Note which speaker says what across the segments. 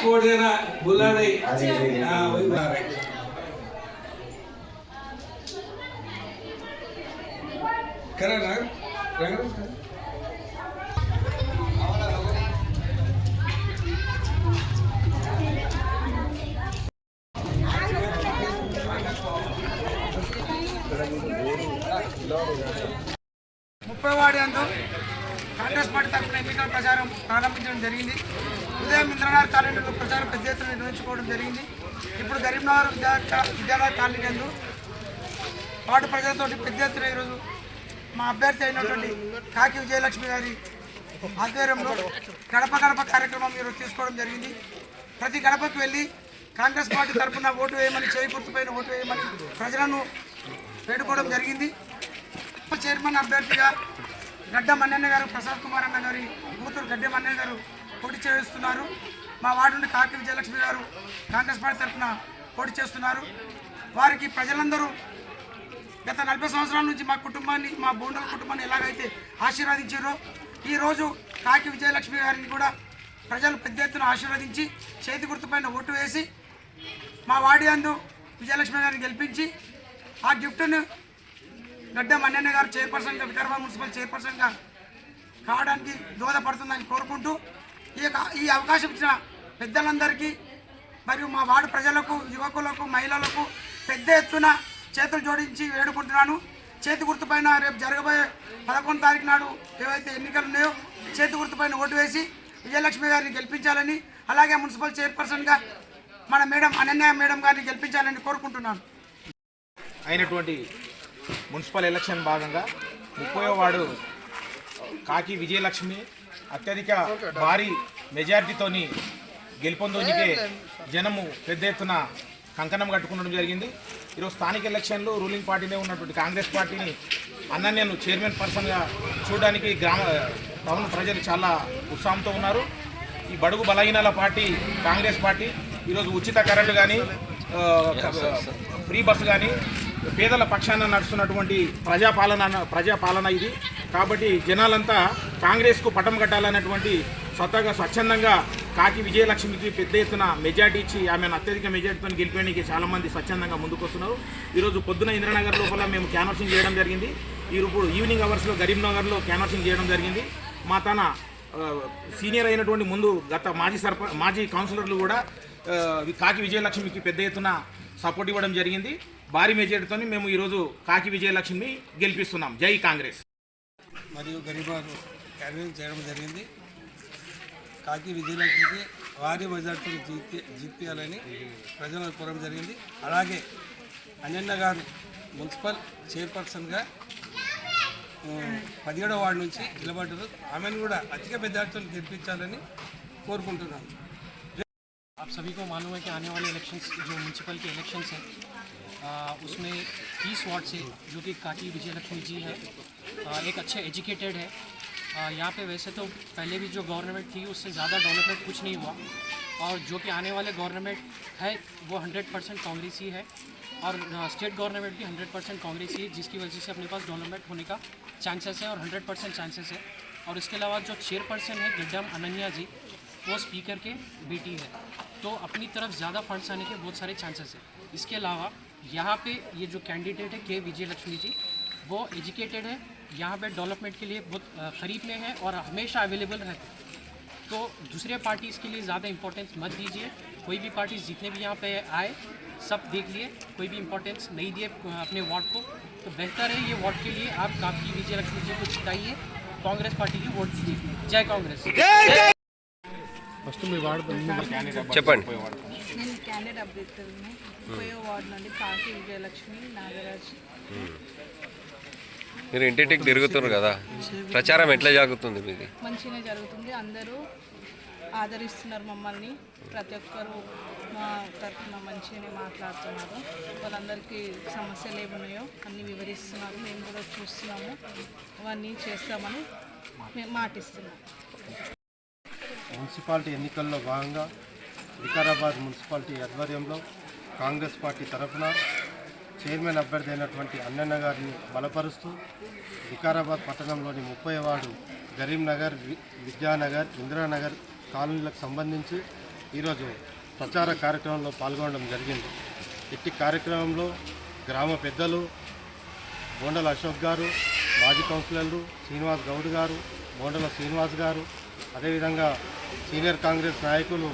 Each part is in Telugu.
Speaker 1: छोड़ देना भूला नहीं। हाँ वही बता रहे। करा ना
Speaker 2: ముప్పై వార్డు అందు కాంగ్రెస్ పార్టీ తరఫున ఎన్నికల ప్రచారం ప్రారంభించడం జరిగింది. ఉదయం ఇంద్రనగర్ కాలనీలో ప్రచారం పెద్ద ఎత్తున నిర్వహించుకోవడం జరిగింది. ఇప్పుడు గరీంనగర్ విద్యానగర్ కాలనీ నందు వార్డు ప్రజలతో పెద్ద ఎత్తున ఈరోజు మా అభ్యర్థి అయినటువంటి కాకి విజయలక్ష్మి గారి ఆధ్వర్యంలో గడప గడప కార్యక్రమం ఈరోజు తీసుకోవడం జరిగింది. ప్రతి గడపకు వెళ్ళి కాంగ్రెస్ పార్టీ తరఫున ఓటు వేయమని, చేయి గుర్తుపైన ఓటు వేయమని ప్రజలను వేడుకోవడం జరిగింది. చైర్మన్ అభ్యర్థిగా గడ్డ మన్నయ్య గారు, ప్రసాద్ కుమార్ అన్న గారి కూతురు గడ్డ మన్నయ్య గారు పోటీ చేస్తున్నారు. మా వార్డు నుండి కాకి విజయలక్ష్మి గారు కాంగ్రెస్ పార్టీ తరఫున పోటీ చేస్తున్నారు. వారికి ప్రజలందరూ గత 40 సంవత్సరాల నుంచి మా కుటుంబాన్ని, మా బోండల కుటుంబాన్ని ఎలాగైతే ఆశీర్వదించారో ఈరోజు కాకి విజయలక్ష్మి గారిని కూడా ప్రజలు పెద్ద ఎత్తున ఆశీర్వదించి చేతి గుర్తుపైన ఓటు వేసి మా వార్డు యందు విజయలక్ష్మి గారిని గెలిపించి ఆ గిఫ్ట్ను గడ్డ మన్నయ్య గారు చైర్పర్సన్గా, వికారాబాద్ మున్సిపల్ చైర్పర్సన్గా కావడానికి దోహదపడుతుందని కోరుకుంటూ ఈ అవకాశం ఇచ్చిన పెద్దలందరికీ మరియు మా వార్డు ప్రజలకు, యువకులకు, మహిళలకు పెద్ద ఎత్తున చేతులు జోడించి వేడుకుంటున్నాను. చేతి గుర్తుపైన రేపు జరగబోయే 11 తారీఖు నాడు ఏవైతే ఎన్నికలు ఉన్నాయో చేతి గుర్తుపైన ఓటు వేసి విజయలక్ష్మి గారిని గెలిపించాలని, అలాగే మున్సిపల్ చైర్పర్సన్గా మన మేడం అనన్య మేడం గారిని గెలిపించాలని కోరుకుంటున్నాను.
Speaker 3: అయినటువంటి మున్సిపల్ ఎలక్షన్ భాగంగా 30వ వార్డు కాకి విజయలక్ష్మి అత్యధిక భారీ మెజారిటీతోని గెలుపొందోనికే జనము పెద్ద ఎత్తున కంకణం కట్టుకోవడం జరిగింది. ఈరోజు స్థానిక ఎలక్షన్లో రూలింగ్ పార్టీనే ఉన్నటువంటి కాంగ్రెస్ పార్టీని అన్నన్యను చైర్మన్ పర్సన్గా చూడడానికి టౌన్ ప్రజలు చాలా ఉత్సాహంతో ఉన్నారు. ఈ బడుగు బలహీనాల పార్టీ కాంగ్రెస్ పార్టీ ఈరోజు ఉచిత కరెంటు కానీ, ఫ్రీ బస్సు కానీ, పేదల పక్షాన నడుస్తున్నటువంటి ప్రజాపాలన ఇది. కాబట్టి జనాలంతా కాంగ్రెస్కు పట్టం కట్టాలన్నటువంటి స్వచ్ఛందంగా కాకి విజయలక్ష్మికి పెద్ద ఎత్తున మెజార్టీ ఇచ్చి ఆమెను అత్యధిక మెజార్టీతో గెలిపేయడానికి చాలామంది స్వచ్ఛందంగా ముందుకు వస్తున్నారు. ఈరోజు పొద్దున ఇంద్రనగర్ లోపల మేము క్యాన్వర్సింగ్ చేయడం జరిగింది. ఇప్పుడు ఈవినింగ్ అవర్స్లో కరీంనగర్లో క్యాన్వర్సింగ్ చేయడం జరిగింది. మా తన సీనియర్ అయినటువంటి ముందు గత మాజీ కౌన్సిలర్లు కూడా కాకి విజయలక్ష్మికి పెద్ద ఎత్తున సపోర్ట్ ఇవ్వడం జరిగింది. భారీ మెజార్టీతో మేము ఈరోజు కాకి విజయలక్ష్మిని గెలిపిస్తున్నాం. జై కాంగ్రెస్.
Speaker 4: మరియు గరీబాద్ క్యాన్వింగ్ చేయడం జరిగింది. కాకి విజయలక్ష్మికి భారీ మెజార్టీతో జీపియాలని ప్రజలను కోరడం జరిగింది. అలాగే అనన్య గారు మున్సిపల్ చైర్పర్సన్గా 17వ వార్డు నుంచి నిలబడ్డారు. ఆమెను కూడా అధిక మెజార్టీతో గెలిపించాలని కోరుకుంటున్నాను.
Speaker 5: आप सभी को मालूम है कि आने वाले इलेक्शंस जो म्यूनसिपल के इलेक्शंस हैं उसमें 30 वार्ड से जो कि काकी विजयलक्ष्मी जी है एक अच्छे एजुकेटेड है। यहाँ पे वैसे तो पहले भी जो गवर्नमेंट थी उससे ज़्यादा डेवलपमेंट कुछ नहीं हुआ और जो कि आने वाले गवर्नमेंट है वो 100% कांग्रेसी है और स्टेट गवर्नमेंट भी 100% कांग्रेसी है, जिसकी वजह से अपने पास डेवलपमेंट होने का चांसेस है और 100% चांसेस है। और इसके अलावा जो चेयरपर्सन है गड्डम अनन्या जी, वो स्पीकर के बेटी है, तो अपनी तरफ ज़्यादा फंड्स आने के बहुत सारे चांसेस है। इसके अलावा यहाँ पे ये जो कैंडिडेट है के विजयलक्ष्मी जी, वो एजुकेटेड है, यहाँ पे डेवलपमेंट के लिए बहुत करीब में है और हमेशा अवेलेबल रहते हैं। तो दूसरे पार्टीज़ के लिए ज़्यादा इंपॉर्टेंस मत दीजिए। कोई भी पार्टीज़ जितने भी यहाँ पे आए सब देख लिए, कोई भी इंपॉर्टेंस नहीं दिए अपने वार्ड को, तो बेहतर है ये वार्ड के लिए आप काकी विजयलक्ष्मी जी को जिताइए, कांग्रेस पार्टी की वोट दीजिए। जय कांग्रेस।
Speaker 6: చెప్పండి.
Speaker 7: నేను క్యాండిడేట్ అభ్యర్థులని 30వ వార్డు నుండి కాకి విజయలక్ష్మి నాగరాజ్.
Speaker 6: మీరు ఇంటింటికి తిరుగుతున్నారు కదా, ప్రచారం ఎట్లా జరుగుతుంది? మీది
Speaker 7: మంచిగానే జరుగుతుంది. అందరూ ఆదరిస్తున్నారు మమ్మల్ని. ప్రతి ఒక్కరు మా తరఫున మంచిగానే మాట్లాడుతున్నారు. వాళ్ళందరికీ సమస్యలు ఏమున్నాయో అన్నీ వివరిస్తున్నారు. మేము కూడా చూస్తున్నాము, అవన్నీ చేస్తామని మేము మాటిస్తున్నాము.
Speaker 8: మున్సిపాలిటీ ఎన్నికల్లో భాగంగా వికారాబాద్ మున్సిపాలిటీ ఆధ్వర్యంలో కాంగ్రెస్ పార్టీ తరఫున చైర్మన్ అభ్యర్థి అయినటువంటి అన్నన్న గారిని బలపరుస్తూ వికారాబాద్ పట్టణంలోని 30వ వార్డు కరీంనగర్, విద్యానగర్, ఇందిరానగర్ కాలనీలకు సంబంధించి ఈరోజు ప్రచార కార్యక్రమంలో పాల్గొనడం జరిగింది. ఇట్టి కార్యక్రమంలో గ్రామ పెద్దలు బోండల అశోక్ గారు, మాజీ కౌన్సిలర్లు శ్రీనివాస్ గౌడ్ గారు, బోండల శ్రీనివాస్ గారు, అదేవిధంగా సీనియర్ కాంగ్రెస్ నాయకులు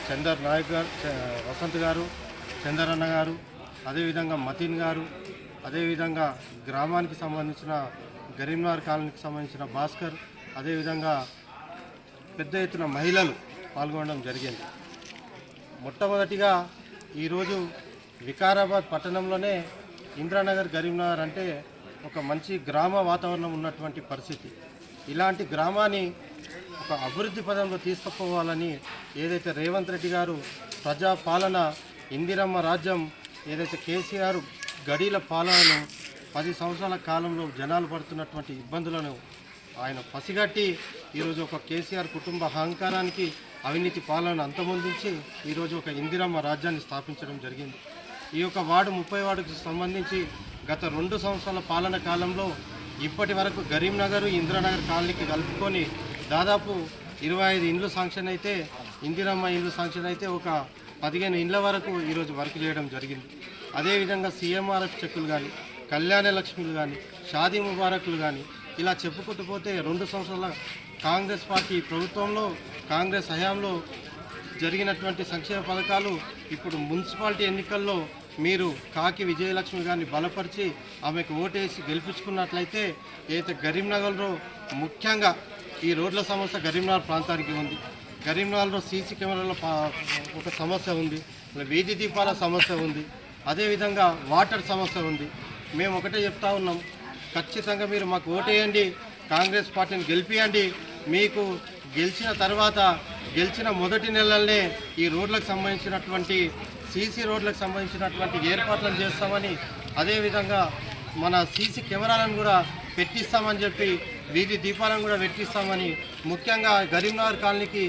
Speaker 8: చందర్ నాయక్ గారు, వసంత్ గారు, చందరన్న గారు, అదేవిధంగా మతిన్ గారు, అదేవిధంగా గ్రామానికి సంబంధించిన గరీంనగర్ కాలనీకి సంబంధించిన భాస్కర్, అదేవిధంగా పెద్ద ఎత్తున మహిళలు పాల్గొనడం జరిగింది. మొట్టమొదటిగా ఈరోజు వికారాబాద్ పట్టణంలోనే ఇంద్రానగర్ కరీంనగర్ అంటే ఒక మంచి గ్రామ వాతావరణం ఉన్నటువంటి పరిస్థితి. ఇలాంటి గ్రామాన్ని ఒక అభివృద్ధి పదంలో తీసుకుపోవాలని ఏదైతే రేవంత్ రెడ్డి గారు ప్రజాపాలన ఇందిరమ్మ రాజ్యం ఏదైతే కేసీఆర్ గడీల పాలనను 10 సంవత్సరాల కాలంలో జనాలు పడుతున్నటువంటి ఇబ్బందులను ఆయన పసిగట్టి ఈరోజు ఒక కేసీఆర్ కుటుంబ అహంకారానికి అవినీతి పాలన అంతమొందించి ఈరోజు ఒక ఇందిరమ్మ రాజ్యాన్ని స్థాపించడం జరిగింది. ఈ యొక్క వార్డు 30 వార్డుకు సంబంధించి గత 2 సంవత్సరాల పాలన కాలంలో ఇప్పటి వరకు కరీంనగర్ ఇందిరానగర్ కాలనీకి కలుపుకొని దాదాపు 25 ఇండ్లు శాంక్షన్ అయితే, ఇందిరమ్మ ఇండ్లు శాంక్షన్ అయితే ఒక 15 ఇండ్ల వరకు ఈరోజు వర్క్ చేయడం జరిగింది. అదేవిధంగా సీఎంఆర్ఎఫ్ చెక్కులు కానీ, కళ్యాణ లక్ష్మిలు కానీ, షాదీ ముబారకులు కానీ ఇలా చెప్పుకుంటూ పోతే 2 సంవత్సరాల కాంగ్రెస్ పార్టీ ప్రభుత్వంలో కాంగ్రెస్ హయాంలో జరిగినటువంటి సంక్షేమ పథకాలు ఇప్పుడు మున్సిపాలిటీ ఎన్నికల్లో మీరు కాకి విజయలక్ష్మి గారిని బలపరిచి ఆమెకు ఓటేసి గెలిపించుకున్నట్లయితే ఏదైతే కరీంనగర్లో ముఖ్యంగా ఈ రోడ్ల సమస్య కరీంనగర్ ప్రాంతానికి ఉంది. కరీంనగర్లో సీసీ కెమెరాల ఒక సమస్య ఉంది, వీధి దీపాల సమస్య ఉంది, అదేవిధంగా వాటర్ సమస్య ఉంది. మేము ఒకటే చెప్తా ఉన్నాం, ఖచ్చితంగా మీరు మాకు ఓటేయండి, కాంగ్రెస్ పార్టీని గెలిపియండి. మీకు గెలిచిన తర్వాత గెలిచిన మొదటి నెలలనే ఈ రోడ్లకు సంబంధించినటువంటి సీసీ రోడ్లకు సంబంధించినటువంటి ఏర్పాట్లను చేస్తామని, అదేవిధంగా మన సీసీ కెమెరాలను కూడా పెట్టిస్తామని చెప్పి వీధి దీపాలను కూడా పెట్టిస్తామని, ముఖ్యంగా కరీంనగర్ కాలనీకి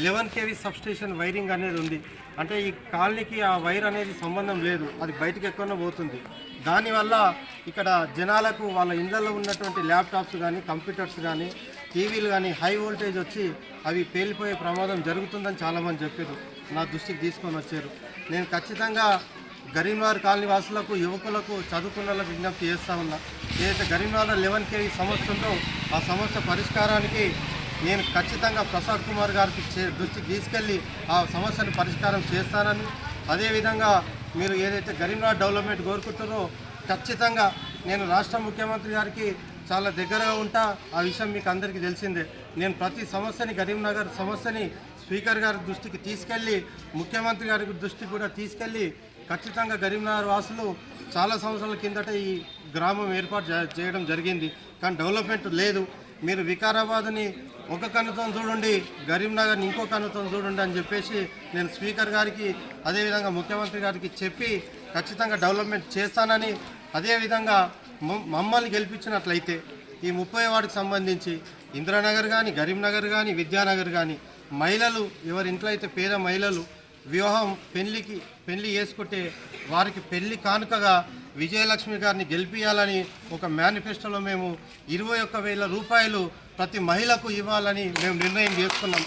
Speaker 8: 11 kV సబ్స్టేషన్ వైరింగ్ అనేది ఉంది. అంటే ఈ కాలనీకి ఆ వైర్ అనేది సంబంధం లేదు, అది బయటకు ఎక్కడో పోతుంది. దానివల్ల ఇక్కడ జనాలకు వాళ్ళ ఇళ్లలో ఉన్నటువంటి ల్యాప్టాప్స్ కానీ, కంప్యూటర్స్ కానీ, టీవీలు కానీ హై వోల్టేజ్ వచ్చి అవి పేలిపోయే ప్రమాదం జరుగుతుందని చాలామంది చెప్పారు, నా దృష్టికి తీసుకొని వచ్చారు. నేను ఖచ్చితంగా కరీంనగర్ కాలనీ వాసులకు, యువకులకు, చదువుకున్న వాళ్ళకి విజ్ఞప్తి చేస్తూ ఉన్నా. ఏదైతే కరీంనగర్లో 11 kV సమస్య ఉందో ఆ సమస్య పరిష్కారానికి నేను ఖచ్చితంగా ప్రసాద్ కుమార్ గారికి దృష్టికి తీసుకెళ్ళి ఆ సమస్యను పరిష్కారం చేస్తానని, అదేవిధంగా మీరు ఏదైతే కరీంనగర్ డెవలప్మెంట్ కోరుకుంటారో ఖచ్చితంగా నేను రాష్ట్ర ముఖ్యమంత్రి గారికి చాలా దగ్గరగా ఉంటా. ఆ విషయం మీకు అందరికీ తెలిసిందే. నేను ప్రతి సమస్యని కరీంనగర్ సమస్యని స్పీకర్ గారి దృష్టికి తీసుకెళ్ళి, ముఖ్యమంత్రి గారి దృష్టికి కూడా తీసుకెళ్ళి ఖచ్చితంగా కరీంనగర్ వాసులు చాలా సంవత్సరాల కిందట ఈ గ్రామం ఏర్పాటు చేయడం జరిగింది, కానీ డెవలప్మెంట్ లేదు. మీరు వికారాబాద్ని ఒక కన్నుతో చూడండి, కరీంనగర్ని ఇంకో కన్నుతో చూడండి అని చెప్పేసి నేను స్పీకర్ గారికి అదేవిధంగా ముఖ్యమంత్రి గారికి చెప్పి ఖచ్చితంగా డెవలప్మెంట్ చేస్తానని, అదేవిధంగా మమ్మల్ని గెలిపించినట్లయితే ఈ 30 వార్డుకి సంబంధించి ఇందిరానగర్ కానీ, కరీంనగర్ కానీ, విద్యానగర్ కానీ మహిళలు ఎవరి ఇంట్లో అయితే పేద మహిళలు వివాహం పెళ్లి చేసుకుంటే వారికి పెళ్లి కానుకగా విజయలక్ష్మి గారిని గెలిపించాలని ఒక మేనిఫెస్టోలో మేము 21,000 రూపాయలు ప్రతి మహిళకు ఇవ్వాలని మేము నిర్ణయం చేసుకున్నాం.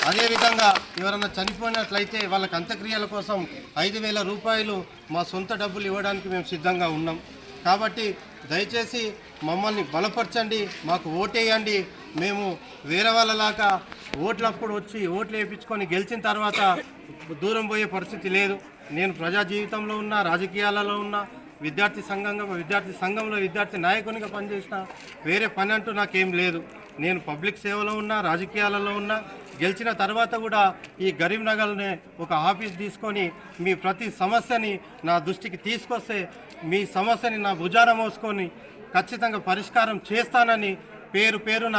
Speaker 8: అదేవిధంగా ఎవరైనా చనిపోయినట్లయితే వాళ్ళకి అంత్యక్రియల కోసం 5,000 రూపాయలు మా సొంత డబ్బులు ఇవ్వడానికి మేము సిద్ధంగా ఉన్నాం. కాబట్టి దయచేసి మమ్మల్ని బలపరచండి, మాకు ఓటేయండి. మేము వేరే వాళ్ళలాగా ఓట్లప్పుడు వచ్చి ఓట్లు వేయించుకొని గెలిచిన తర్వాత దూరం పోయే పరిస్థితి లేదు. నేను ప్రజా జీవితంలో ఉన్నా, రాజకీయాలలో ఉన్నా, విద్యార్థి సంఘంలో విద్యార్థి నాయకునిగా పనిచేసిన, వేరే పని అంటూ నాకేం లేదు. నేను పబ్లిక్ సేవలో ఉన్నా, రాజకీయాలలో ఉన్నా. గెలిచిన తర్వాత కూడా ఈ కరీంనగర్నే ఒక ఆఫీస్ తీసుకొని మీ ప్రతి సమస్యని నా దృష్టికి తీసుకొస్తే మీ సమస్యని నా భుజాన మోసుకొని ఖచ్చితంగా పరిష్కారం చేస్తానని పేరున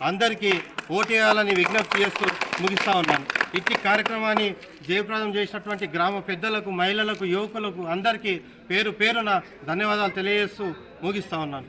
Speaker 8: అందరికీ ఓటేయాలని విజ్ఞప్తి చేస్తూ ముగిస్తూ ఉన్నాను. ఇట్టి కార్యక్రమాన్ని జయప్రదం చేసినటువంటి గ్రామ పెద్దలకు, మహిళలకు, యువకులకు అందరికీ పేరున ధన్యవాదాలు తెలియజేస్తూ ముగిస్తూ ఉన్నాను.